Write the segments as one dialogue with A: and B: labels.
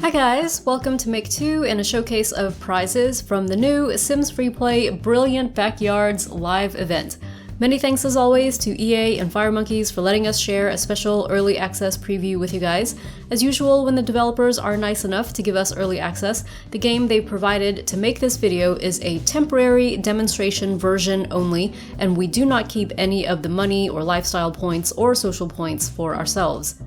A: Hi guys, welcome to Make 2 and a showcase of prizes from the new Sims FreePlay Brilliant Backyards live event. Many thanks as always to EA and FireMonkeys for letting us share a special early access preview with you guys. As usual, when the developers are nice enough to give us early access, the game they've provided to make this video is a temporary demonstration version only, and we do not keep any of the money or lifestyle points or social points for ourselves.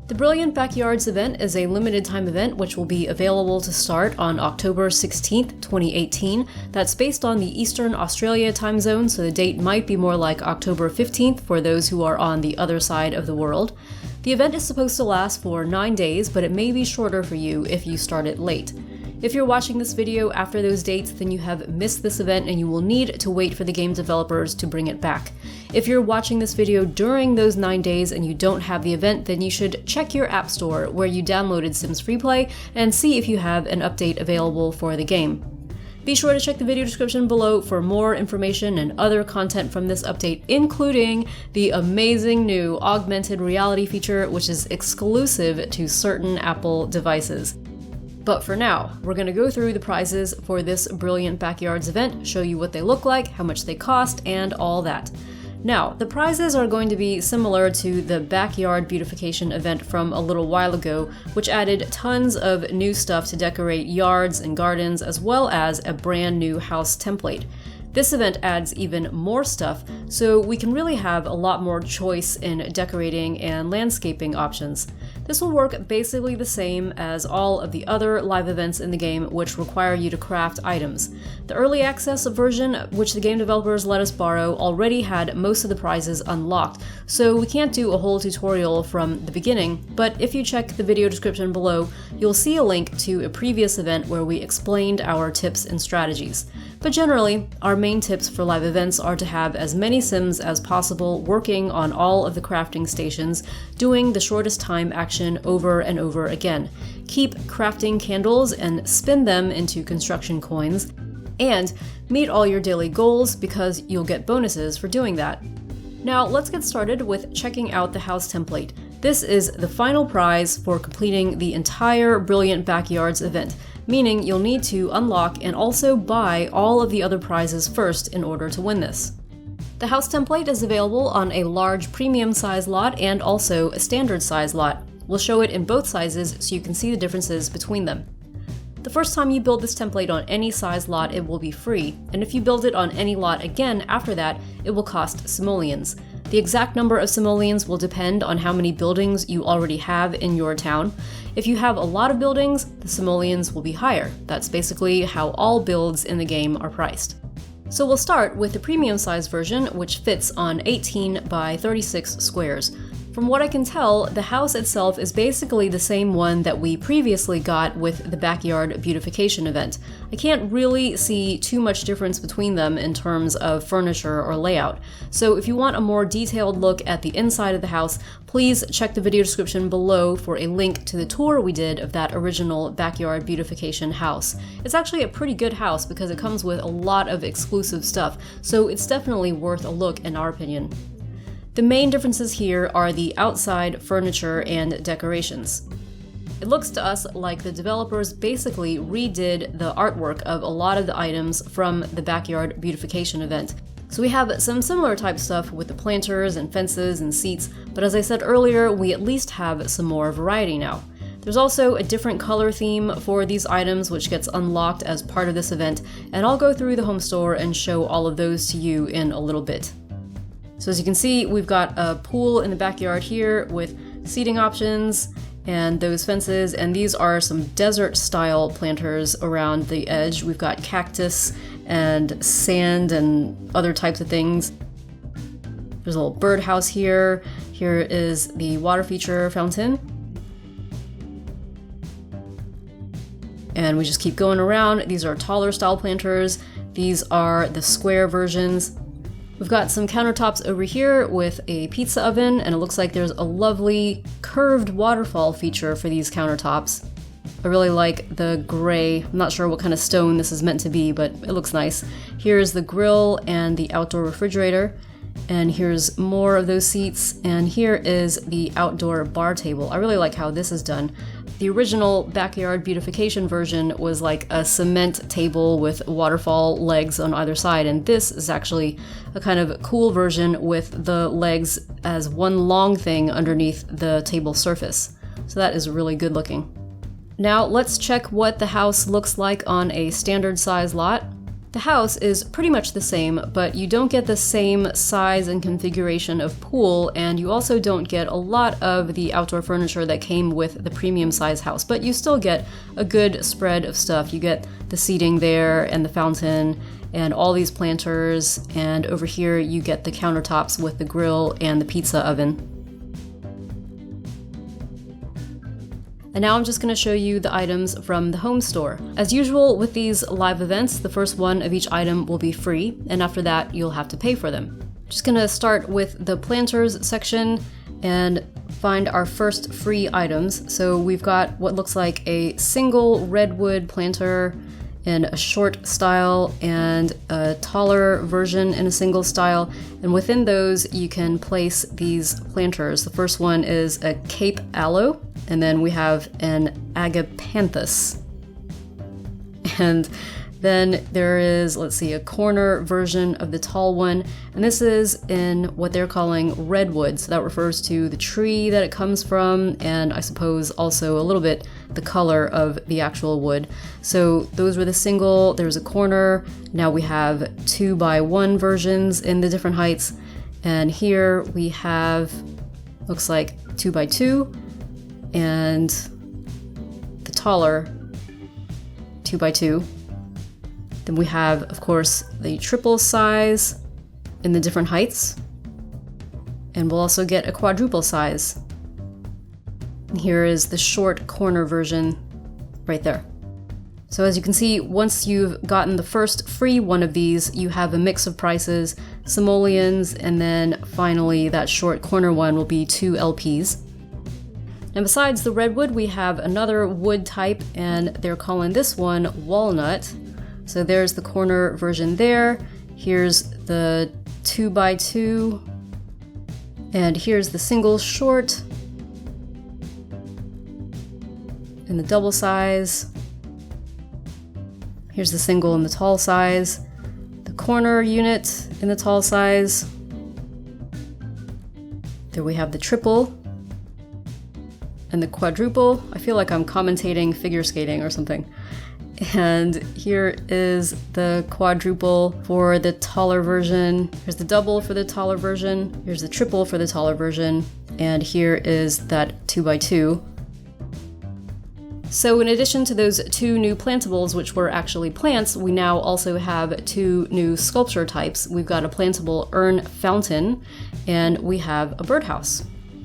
A: The Brilliant Backyards event is a limited time event which will be available to start on October 16th, 2018. That's based on the Eastern Australia time zone, so the date might be more like October 15th for those who are on the other side of the world. The event is supposed to last for 9 days, but it may be shorter for you if you start it late. If you're watching this video after those dates, then you have missed this event and you will need to wait for the game developers to bring it back. If you're watching this video during those 9 days and you don't have the event, then you should check your app store where you downloaded Sims FreePlay and see if you have an update available for the game. Be sure to check the video description below for more information and other content from this update, including the amazing new augmented reality feature, which is exclusive to certain Apple devices. But for now, we're going to go through the prizes for this Brilliant Backyards event, show you what they look like, how much they cost, and all that. Now, the prizes are going to be similar to the Backyard Beautification event from a little while ago, which added tons of new stuff to decorate yards and gardens, as well as a brand new house template. This event adds even more stuff, so we can really have a lot more choice in decorating and landscaping options. This will work basically the same as all of the other live events in the game, which require you to craft items. The early access version, which the game developers let us borrow, already had most of the prizes unlocked, so we can't do a whole tutorial from the beginning, but if you check the video description below, you'll see a link to a previous event where we explained our tips and strategies. But generally, our main tips for live events are to have as many Sims as possible working on all of the crafting stations, doing the shortest time action over and over again. Keep crafting candles and spin them into construction coins, and meet all your daily goals because you'll get bonuses for doing that. Now let's get started with checking out the house template. This is the final prize for completing the entire Brilliant Backyards event, meaning you'll need to unlock and also buy all of the other prizes first in order to win this. The house template is available on a large premium size lot and also a standard size lot. We'll show it in both sizes so you can see the differences between them. The first time you build this template on any size lot, it will be free, and if you build it on any lot again after that, it will cost simoleons. The exact number of simoleons will depend on how many buildings you already have in your town. If you have a lot of buildings, the simoleons will be higher. That's basically how all builds in the game are priced. So we'll start with the premium size version, which fits on 18 by 36 squares. From what I can tell, the house itself is basically the same one that we previously got with the Backyard Beautification event. I can't really see too much difference between them in terms of furniture or layout. So if you want a more detailed look at the inside of the house, please check the video description below for a link to the tour we did of that original Backyard Beautification house. It's actually a pretty good house because it comes with a lot of exclusive stuff, so it's definitely worth a look in our opinion. The main differences here are the outside furniture and decorations. It looks to us like the developers basically redid the artwork of a lot of the items from the Backyard Beautification event. So we have some similar type stuff with the planters and fences and seats, but as I said earlier, we at least have some more variety now. There's also a different color theme for these items which gets unlocked as part of this event, and I'll go through the home store and show all of those to you in a little bit. So as you can see, we've got a pool in the backyard here with seating options and those fences, and these are some desert-style planters around the edge. We've got cactus and sand and other types of things. There's a little birdhouse here. Here is the water feature fountain. And we just keep going around. These are taller style planters. These are the square versions. We've got some countertops over here with a pizza oven, and it looks like there's a lovely curved waterfall feature for these countertops. I really like the gray. I'm not sure what kind of stone this is meant to be, but it looks nice. Here's the grill and the outdoor refrigerator, and here's more of those seats, and here is the outdoor bar table. I really like how this is done. The original backyard beautification version was like a cement table with waterfall legs on either side, and this is actually a kind of cool version with the legs as one long thing underneath the table surface. So that is really good looking. Now let's check what the house looks like on a standard size lot. The house is pretty much the same, but you don't get the same size and configuration of pool, and you also don't get a lot of the outdoor furniture that came with the premium size house, but you still get a good spread of stuff. You get the seating there and the fountain and all these planters, and over here you get the countertops with the grill and the pizza oven. And now I'm just going to show you the items from the home store. As usual with these live events, the first one of each item will be free, and after that you'll have to pay for them. Just going to start with the planters section and find our first free items. So we've got what looks like a single redwood planter in a short style and a taller version in a single style, and within those you can place these planters. The first one is a Cape Aloe, and then we have an Agapanthus. And then there is, let's see, a corner version of the tall one, and this is in what they're calling redwood, so that refers to the tree that it comes from, and I suppose also a little bit the color of the actual wood. So those were the single, there's a corner, now we have 2x1 versions in the different heights, and here we have, looks like 2x2, and the taller 2x2. Then we have, of course, the triple size in the different heights. And we'll also get a quadruple size. And here is the short corner version right there. So as you can see, once you've gotten the first free one of these, you have a mix of prices, simoleons, and then finally that short corner one will be 2 LPs. And besides the redwood, we have another wood type, and they're calling this one walnut. So there's the corner version there, here's the 2x2, and here's the single short, and the double size. Here's the single and the tall size, the corner unit in the tall size. There we have the triple, and the quadruple. I feel like I'm commentating figure skating or something. And here is the quadruple for the taller version. Here's the double for the taller version. Here's the triple for the taller version. And here is that 2x2. So in addition to those 2 new plantables, which were actually plants, we now also have 2 new sculpture types. We've got a plantable urn fountain, and we have a birdhouse.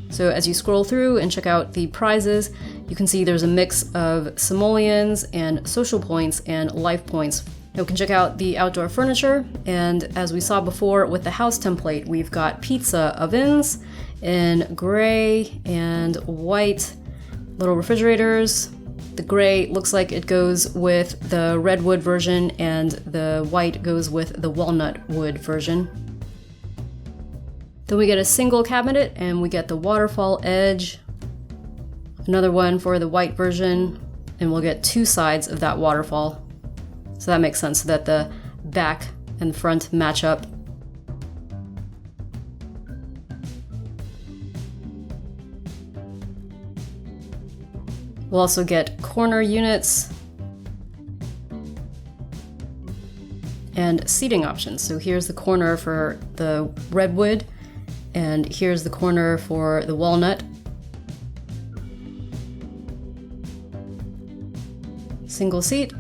A: So as you scroll through and check out the prizes, you can see there's a mix of simoleons and social points and life points. Now we can check out the outdoor furniture, and as we saw before with the house template, we've got pizza ovens in gray and white, little refrigerators. The gray looks like it goes with the redwood version, and the white goes with the walnut wood version. Then we get a single cabinet, and we get the waterfall edge. Another one for the white version, and we'll get 2 sides of that waterfall. So that makes sense, so that the back and front match up. We'll also get corner units and seating options. So here's the corner for the redwood, and here's the corner for the walnut. Single seat,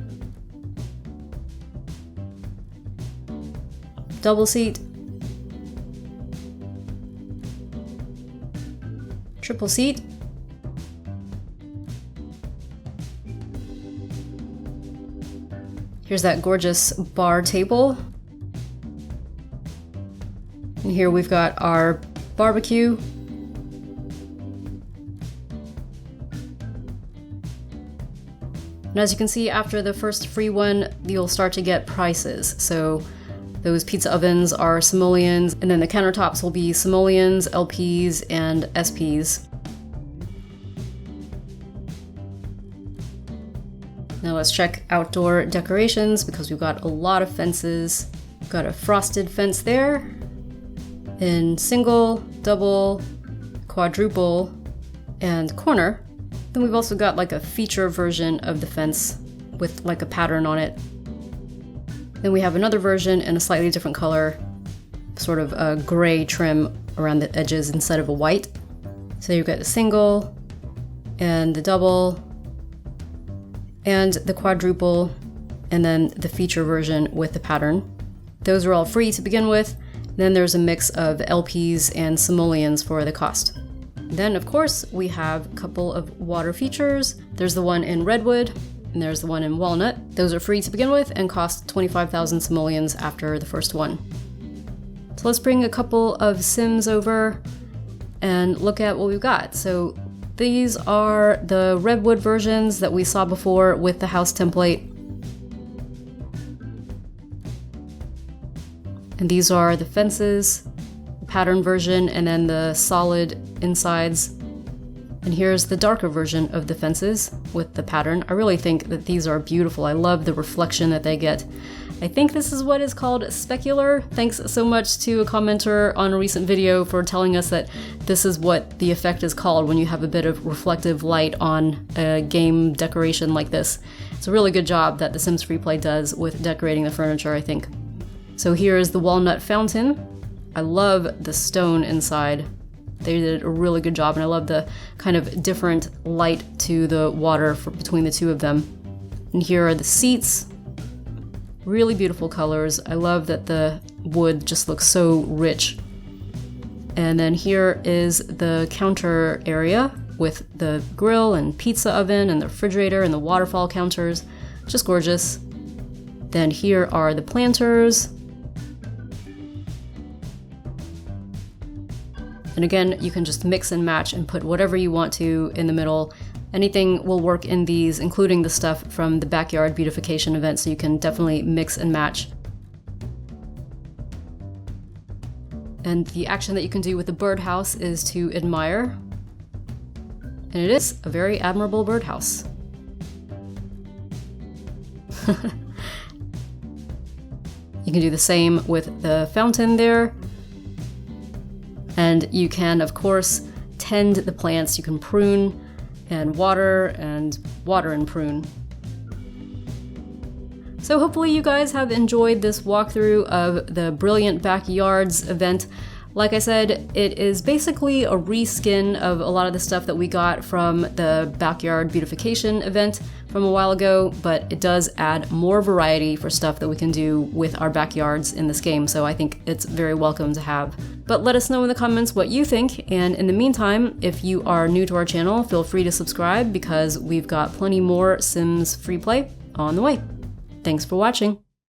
A: double seat, triple seat, here's that gorgeous bar table. And here we've got our barbecue. And as you can see, after the first free one, you'll start to get prices. So those pizza ovens are simoleons, and then the countertops will be simoleons, LPs, and SPs. Now let's check outdoor decorations because we've got a lot of fences. We've got a frosted fence there in single, double, quadruple, and corner. Then we've also got like a feature version of the fence with like a pattern on it. Then we have another version in a slightly different color, sort of a gray trim around the edges instead of a white. So you've got the single and the double and the quadruple, and then the feature version with the pattern. Those are all free to begin with. Then there's a mix of LPs and simoleons for the cost. Then of course we have a couple of water features. There's the one in redwood and there's the one in walnut. Those are free to begin with and cost 25,000 simoleons after the first one. So let's bring a couple of sims over and look at what we've got. So these are the redwood versions that we saw before with the house template. And these are the fences, the pattern version, and then the solid insides. And here's the darker version of the fences with the pattern. I really think that these are beautiful. I love the reflection that they get. I think this is what is called specular. Thanks so much to a commenter on a recent video for telling us that this is what the effect is called when you have a bit of reflective light on a game decoration like this. It's a really good job that The Sims FreePlay does with decorating the furniture, I think. So here is the walnut fountain. I love the stone inside. They did a really good job, and I love the kind of different light to the water between the two of them. And here are the seats. Really beautiful colors. I love that the wood just looks so rich. And then here is the counter area with the grill and pizza oven and the refrigerator and the waterfall counters. Just gorgeous. Then here are the planters. And again, you can just mix and match and put whatever you want to in the middle. Anything will work in these, including the stuff from the backyard beautification event, so you can definitely mix and match. And the action that you can do with the birdhouse is to admire. And it is a very admirable birdhouse. You can do the same with the fountain there. And you can, of course, tend the plants. You can prune and water and prune. So hopefully you guys have enjoyed this walkthrough of the Brilliant Backyards event. Like I said, it is basically a reskin of a lot of the stuff that we got from the backyard beautification event from a while ago, but it does add more variety for stuff that we can do with our backyards in this game, so I think it's very welcome to have. But let us know in the comments what you think, and in the meantime, if you are new to our channel, feel free to subscribe because we've got plenty more Sims FreePlay on the way. Thanks for watching!